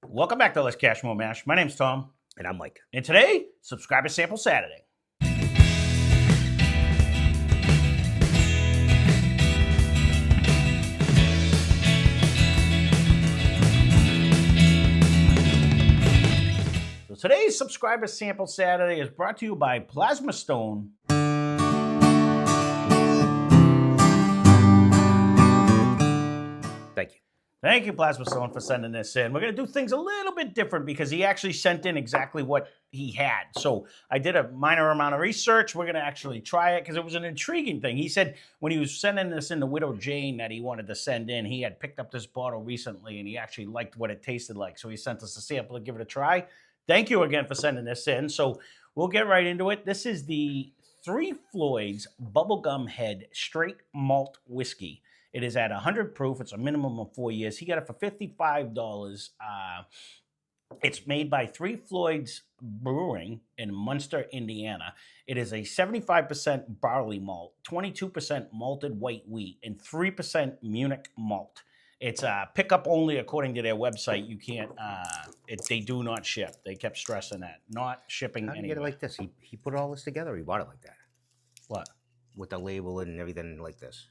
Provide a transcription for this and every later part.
Welcome back to Lesscashmoremash. My name's Tom. And I'm Mike. And today, Subscriber Sample Saturday. So today's Subscriber Sample Saturday is brought to you by Plasma Stone. Thank you. Thank you, Plasma Stone, for sending this in. We're going to do things a little bit different because he actually sent in exactly what he had. So I did a minor amount of research. We're going to actually try it because it was an intriguing thing. He said when he was sending this in to Widow Jane that he wanted to send in, he had picked up this bottle recently and he actually liked what it tasted like. So he sent us a sample to give it a try. Thank you again for sending this in. So we'll get right into it. This is the Floyds Bubblegumhead Straight Malt Whiskey. It is at 100 proof. It's a minimum of 4 years. He got it for $55. It's made by Floyds Brewing in Munster, Indiana. It is a 75% barley malt, 22% malted white wheat, and 3% Munich malt. It's pickup only according to their website. You can't, they do not ship. They kept stressing that. Not shipping How did anywhere. you get it like this? He put all this together or he bought it like that? What? With the label and everything like this?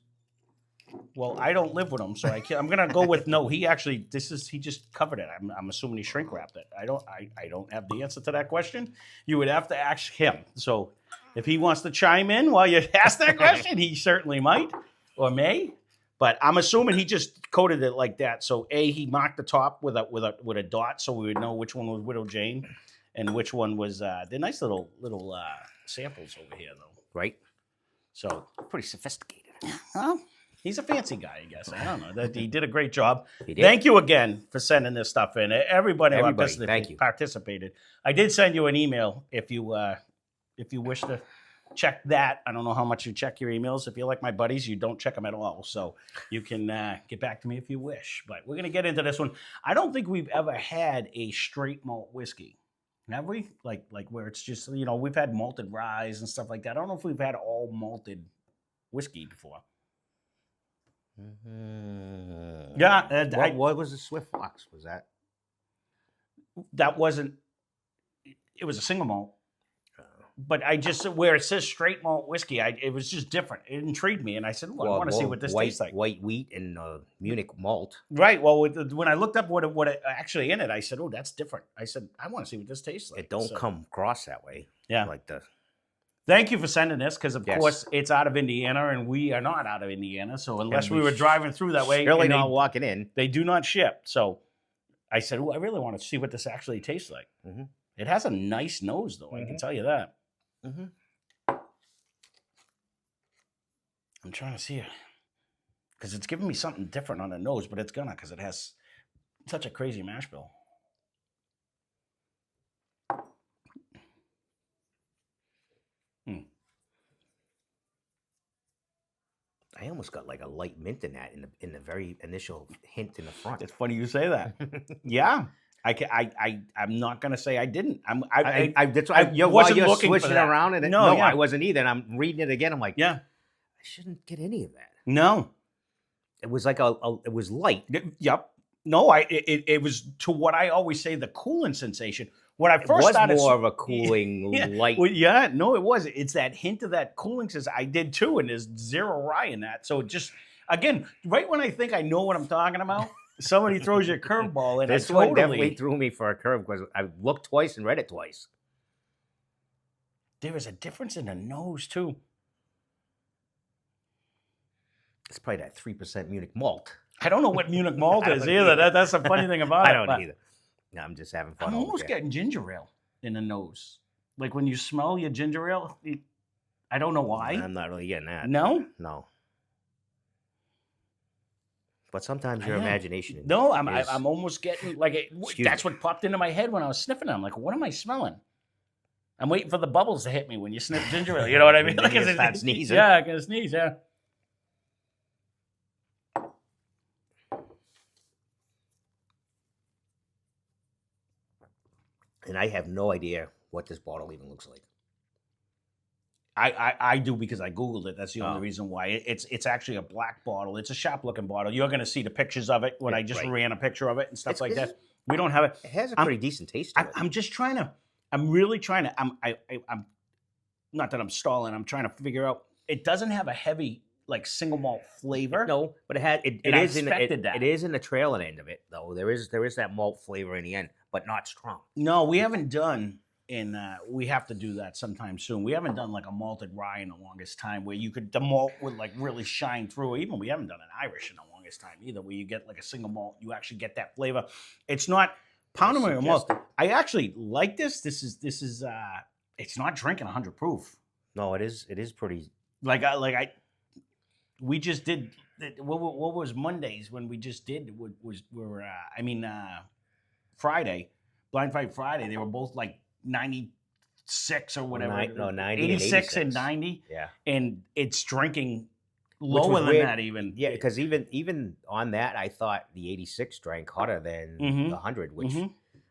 Well, I don't live with him, so I'm gonna go with no. He actually, he just covered it. I'm assuming he shrink wrapped it. I don't have the answer to that question. You would have to ask him. So if he wants to chime in while you ask that question, he certainly might or may. But I'm assuming he just coated it like that. So he marked the top with a dot, so we would know which one was Widow Jane and which one was. They're nice little samples over here, though. Right? So Pretty sophisticated. well, he's a fancy guy, I guess. I don't know. He did a great job. He did. Thank you again for sending this stuff in. Everybody thank you. participated. I did send you an email if you wish to check that. I don't know how much you check your emails. If you're like my buddies, you don't check them at all. So you can get back to me if you wish. But we're going to get into this one. I don't think we've ever had a straight malt whiskey. Have we? Like where it's just, we've had malted rye and stuff like that. I don't know if we've had all malted whiskey before. Mm-hmm. Yeah. What was the Swift Fox? Was that? That wasn't, it was a single malt. But I just, where it says straight malt whiskey, it was just different. It intrigued me. And I said, I want to see what this tastes like. White wheat and Munich malt. Right. Well, when I looked up what it actually in it, I said, oh, that's different. I said, I want to see what this tastes like. It don't come across that way. Yeah. Like the. Thank you for sending this, because of course it's out of Indiana, and we are not out of Indiana. So unless we were driving through that way, really not walking in. They do not ship. So I said, I really want to see what this actually tastes like. Mm-hmm. It has a nice nose, though. I can tell you that. Mm-hmm. I'm trying to see it because it's giving me something different on the nose, but it's gonna because it has such a crazy mash bill. I almost got like a light mint in that in the very initial hint in the front. It's funny you say that. Yeah. I'm not gonna say I didn't. That's why I you're wasn't looking switching for that. around and No, yeah. I wasn't either. And I'm reading it again. I'm like, Yeah. I shouldn't get any of that. No. It was like it was light. Yep. No, it was to what I always say, the cooling sensation. When I It first was started, more of a cooling light. Well, yeah, no, it was. It's that hint of that cooling sensation. I did too, and there's zero rye in that. So it just, again, right when I think I know what I'm talking about, somebody throws you a curveball, and This one definitely threw me for a curve because I looked twice and read it twice. There is a difference in the nose too. It's probably that 3% Munich malt. I don't know what Munich malt is either. That's the funny thing about it. I don't either. No, I'm just having fun. I'm almost getting ginger ale in the nose. Like when you smell your ginger ale, I don't know why. I'm not really getting that. No? No. But sometimes your imagination. No, I'm almost getting like that's what popped into my head when I was sniffing it. I'm like, what am I smelling? I'm waiting for the bubbles to hit me when you sniff ginger ale. You know what I mean? Like you start sneezing. Yeah, I can sneeze. Yeah. And I have no idea what this bottle even looks like. I do because I Googled it. That's the only reason why. It's actually a black bottle. It's a sharp looking bottle. You're going to see the pictures of it when I just ran a picture of it and stuff like that. We don't have it. It has a I'm- pretty decent taste to it. I'm just trying to. I'm really trying to. I'm not that I'm stalling. I'm trying to figure out. It doesn't have a heavy like single malt flavor. No, but it And I is expected that. it is in the trailing end of it though. There is that malt flavor in the end, but not strong. No, we haven't done. We have to do that sometime soon. We haven't done like a malted rye in the longest time, where the malt would like really shine through. Even we haven't done an Irish in the longest time either, where you get like a single malt, you actually get that flavor. It's not pounding with a malt. I actually like this. This is it's not drinking 100 proof. No, it is pretty. We just did. What was Mondays when we just did? Friday, Blind Fight Friday. They were both like 96 or whatever. 90 86 and and 90. Yeah, And it's drinking Which was lower than weird. that even. Yeah, because even on that, I thought the 86 drank hotter than the 100, which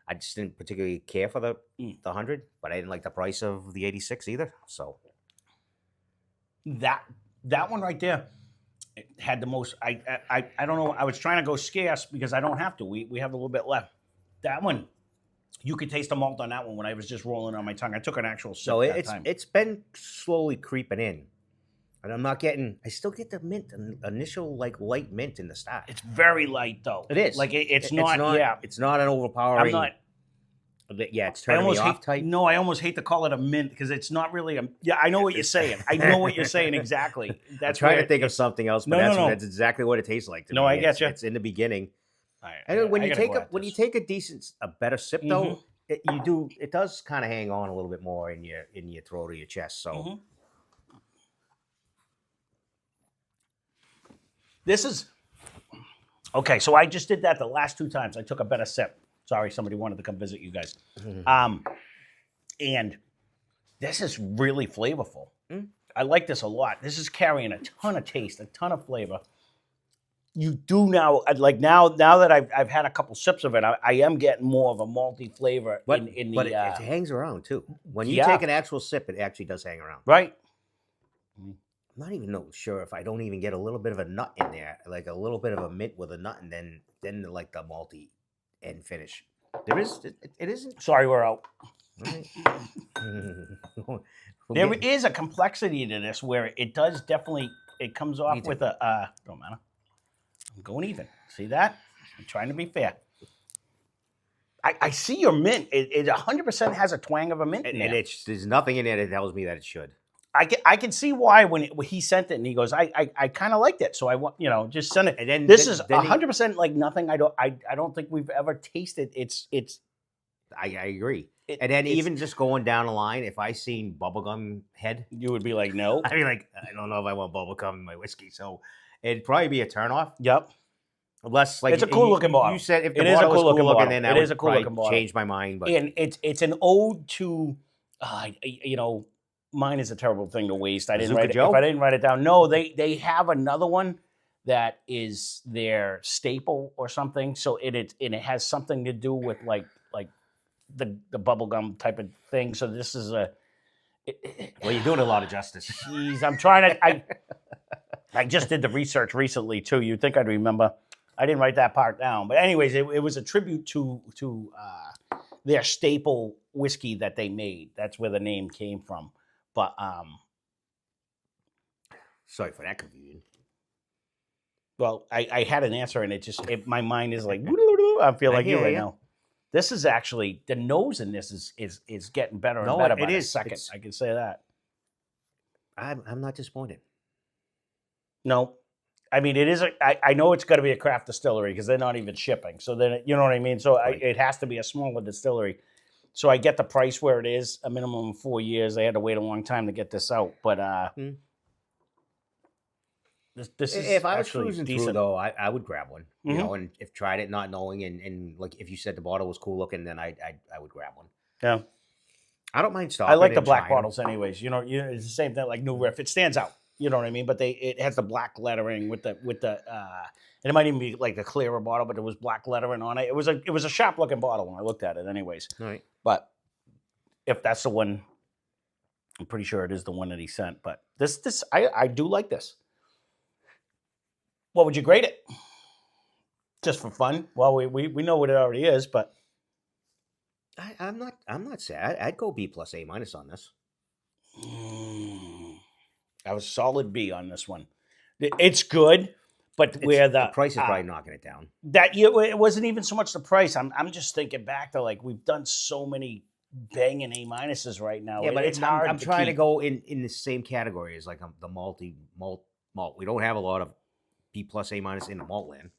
I just didn't particularly care for the 100, but I didn't like the price of the 86 either. So That one right there had the most. I don't know. I was trying to go scarce because I don't have to. We have a little bit left. That one, you could taste the malt on that one when I was just rolling on my tongue. I took an actual sip so that time. it's been slowly creeping in, and I'm not getting. I still get the mint, initial like light mint in the start. It's very light though. It is. Like it's not. Yeah, It's not an overpowering. I'm not. Yeah, it's turning me off type. No, I almost hate to call it a mint because it's not really a. Yeah, I know what you're saying. I know what you're saying exactly. That's I'm trying where to think of something else, but that's exactly what it tastes like to me. I get you. It's in the beginning. All right, And when I you gotta take go at when you this. take a better sip though, it does kind of hang on a little bit more in your throat or your chest. So This is okay. So I just did that the last 2 times. I took a better sip. Sorry, somebody wanted to come visit you guys. And this is really flavorful. I like this a lot. This is carrying a ton of taste, a ton of flavor. You do now, like now that I've had a couple sips of it, I am getting more of a malty flavor but in the. but it hangs around too. When you Yeah. take an actual sip, it actually does hang around. right. I'm not even sure if I don't even get a little bit of a nut in there, like a little bit of a mint with a nut, and then like the malty end finish. It isn't. Sorry, we're out. Right. There is a complexity to this where it does definitely. It comes off Me too. with a. Don't matter. I'm going even. See that? I'm trying to be fair. I see your mint. It 100% has a twang of a mint in there. and there's nothing in there that tells me that it should. I can see why when he sent it and he goes, I kind of liked it, so I want just send it. And then This then- is then he- 100% like nothing. I don't think we've ever tasted. It's I agree. It- And then it's- even just going down the line, if I seen Bubblegumhead, you would be like no. I'd be like, I don't know if I want bubblegum in my whiskey. So it'd probably be a turnoff. Yep. Unless like It's a cool looking bottle. You said if the It is a bottle was cool looking cool looking, bottle. then It that is would a cool probably looking bottle. change my mind. But And it's an ode to, mine is a terrible thing to waste. I didn't Bazooka write it. Joe? If I didn't write it down, no, they have another one that is their staple or something. So it has something to do with like the bubblegum type of thing. So this is a. well, you're doing a lot of justice. Jeez, I'm trying to. I just did the research recently too. You'd think I'd remember. I didn't write that part down, but anyways, it was a tribute to their staple whiskey that they made. That's where the name came from. But Sorry for that confusion. well, I had an answer, and my mind is like I feel like you hear right ya. now. This is actually the nose in this is getting better and No, better it by the is. second. It's- I can say that. I'm not disappointed. No, I mean it is. I know it's got to be a craft distillery because they're not even shipping. So then you know what I mean. So Right. it has to be a smaller distillery. So I get the price where it is, a minimum of 4 years. They had to wait a long time to get this out, but this is If I was actually cruising decent. through though, I would grab one. You Mhm. know, and if tried it not knowing, and like if you said the bottle was cool looking, then I would grab one. Yeah, I don't mind stopping. I like the and black trying 'em. bottles, anyways. It's the same thing like New Riff. It stands out. You know what I mean? But it has the black lettering with the and it might even be like a clearer bottle, but there was black lettering on it. It was a sharp looking bottle when I looked at it, anyways. All right. But if that's the one, I'm pretty sure it is the one that he sent. But I do like this. What would you grade it? Just for fun. Well, we know what it already is, but I'm not sad. I'd go B plus A minus on this. I was solid B on this one. It's good, but where The price is probably knocking it down. that year it wasn't even so much the price. I'm just thinking back to like we've done so many banging A minuses right now. Yeah, but it's hard. I'm trying to keep. go in the same category as like the malt. We don't have a lot of B plus A minus in the malt land.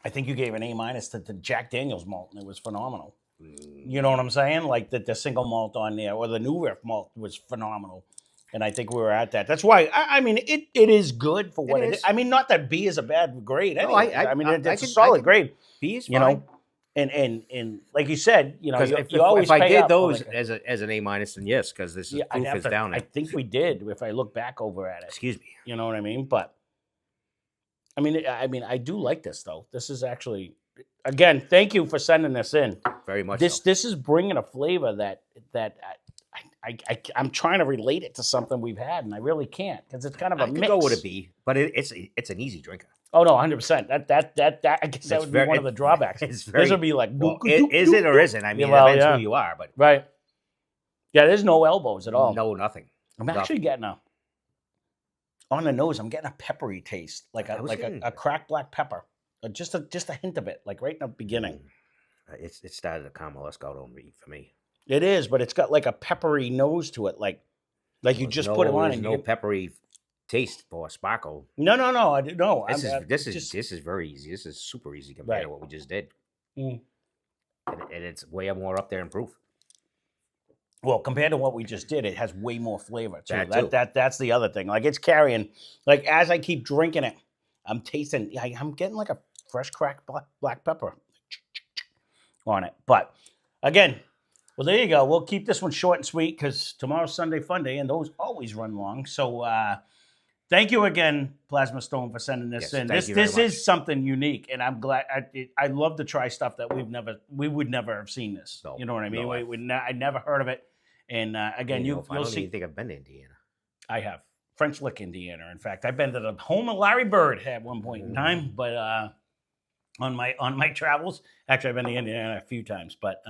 I think you gave an A minus to the Jack Daniel's malt, and it was phenomenal. You know what I'm saying? Like the single malt on there, or the New Riff malt was phenomenal. And I think we were at that. That's why I mean it is good for what it is. I mean, not that B is a bad grade. Anyway. I mean, it's a solid grade. B is fine. You know, and like you said, you know, you if always I pay did up those like as an A minus, then yes, because this is proof is down I there. think we did. If I look back over at it, Excuse me. you know what I mean? But I mean, I do like this though. This is actually, again, thank you for sending this in. Very much. This is bringing a flavor that I'm trying to relate it to something we've had, and I really can't because it's kind of a mix. I could go with a B, but it's an easy drinker. Oh no, 100%. That I guess that would be one of the drawbacks. This would be like, is it or isn't? I mean, it depends who you are, but right. Yeah, there's no elbows at all. No, nothing. I'm actually getting on the nose. I'm getting a peppery taste, like a cracked black pepper, just a hint of it, like right in the beginning. It started to caramelize out on me for me. It is, but it's got like a peppery nose to it, like you just put it on and no peppery taste for a sparkle. No. I didn't know. This is very easy. This is super easy compared to what we just did, and it's way more up there in proof. Well, compared to what we just did, it has way more flavor too. Too. That's the other thing. Like it's carrying. Like as I keep drinking it, I'm tasting. I'm getting like a fresh cracked black pepper on it. But again, well, there you go. We'll keep this one short and sweet because tomorrow's Sunday Fun Day, and those always run long. So thank you again, Plasma Stone, for sending this in. This is something unique, and I'm glad. I love to try stuff that we would never have seen this. No, you know what I mean? no. I never heard of it. And again, I you'll don't see. even think I've been to Indiana. I have French Lick, Indiana. In fact, I've been to the home of Larry Bird at one point in time, but on my travels, actually, I've been to Indiana a few times, but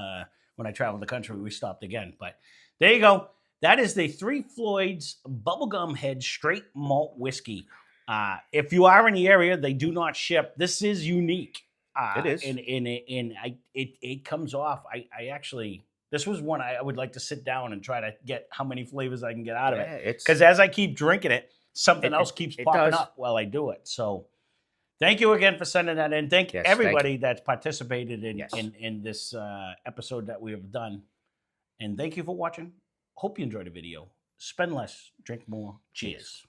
when I traveled the country, we stopped again. But there you go. That is the Three Floyds Bubblegumhead Straight Malt Whiskey. If you are in the area, they do not ship. This is unique. It is, and it comes off. I actually. This was one I would like to sit down and try to get how many flavors I can get out of it. Because as I keep drinking it, something else keeps popping up while I do it. So thank you again for sending that in. Thank everybody that's participated in this episode that we have done. And thank you for watching. Hope you enjoyed the video. Spend less, drink more. Cheers.